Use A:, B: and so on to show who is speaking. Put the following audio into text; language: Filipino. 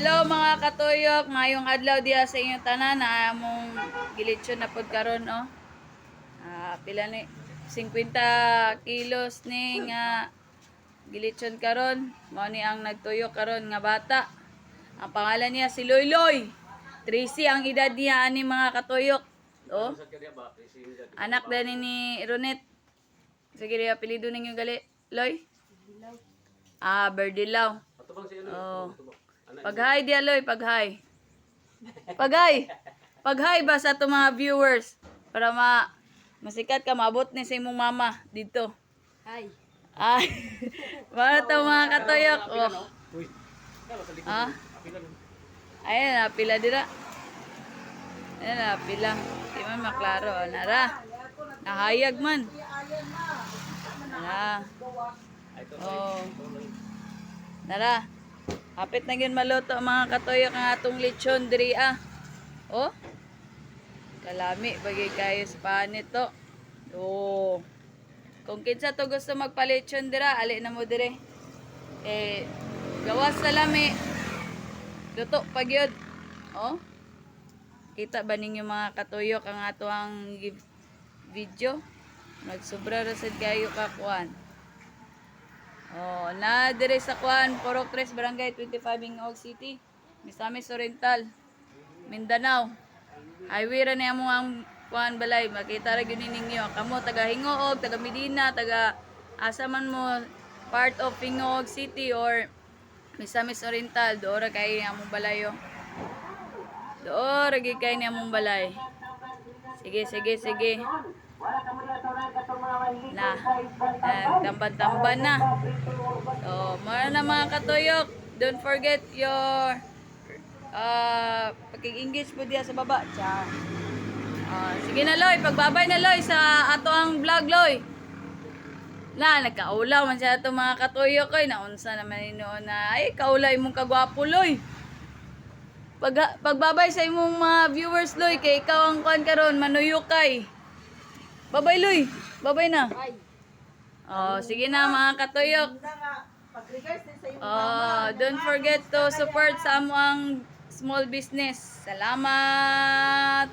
A: Hello mga katuyok, mayong adlaw diha sa inyong tanan na among gilitsyon na pod karon oh. Pila ni 50 kilos ni nga gilitsyon karon. Mao ni ang nagtuyok karon nga bata. Ang pangalan niya si Loyloy. 13 ang edad niya ani mga katuyok. Oh. Anak din ni Ronet. Sige diha apelyido ninyo gali, Loy? Berdilaw. Oh. Pag-hi di aloy, pag-hi. Pag-hi ba sa itong mga viewers para masikat ka, maabot ni sa imong mama dito.
B: Hi.
A: Ay. Para ito mga katuyok. Oh. Ayan na, pila dira. Ayan na, pila. Di man maklaro. Nara. Nahayag man. Nara. Oh. Nara. Hapit na yun maluto mga katuyok ang atong lechon diri ah. Oh. Kalami bagay kayo sa panito. Oh. Kung kinsa to gusto magpa-lechon dira, ali na mo dire. Gawas sa lami. Luto pag yun. Oh. Kita ba ninyo mga katuyok ang atong video? Nagsobra ra sad kayo kakuan. Oh, na dire sa kuan, Purok 3, Barangay 25, Ingog City, Misamis Oriental, Mindanao. Highway ra ni amo ang kuan balay, makita ra gyud ninyo. Kamo taga Hingoog, taga Medina, taga asa man mo part of Ingog City or Misamis Oriental, doora kay among balay. Doora gyud kay ni among balay. Sige. Na, tamban-tamban na. So, mara na mga katuyok. Don't forget your pag-engage po diya sa baba. Sige na Loy, pagbabay na Loy sa ato ang vlog Loy. Nagkaulaw man siya ato mga katuyok koy. Naunsa naman inoon na ay kaulay mong kagwapo Loy. Pagbabay sa imong mga viewers Loy kay ikaw ang kuan karon manuyok kay. Babay Loy. Babay na. Sige na mga katuyok. Don't forget to support sa amo ang small business. Salamat.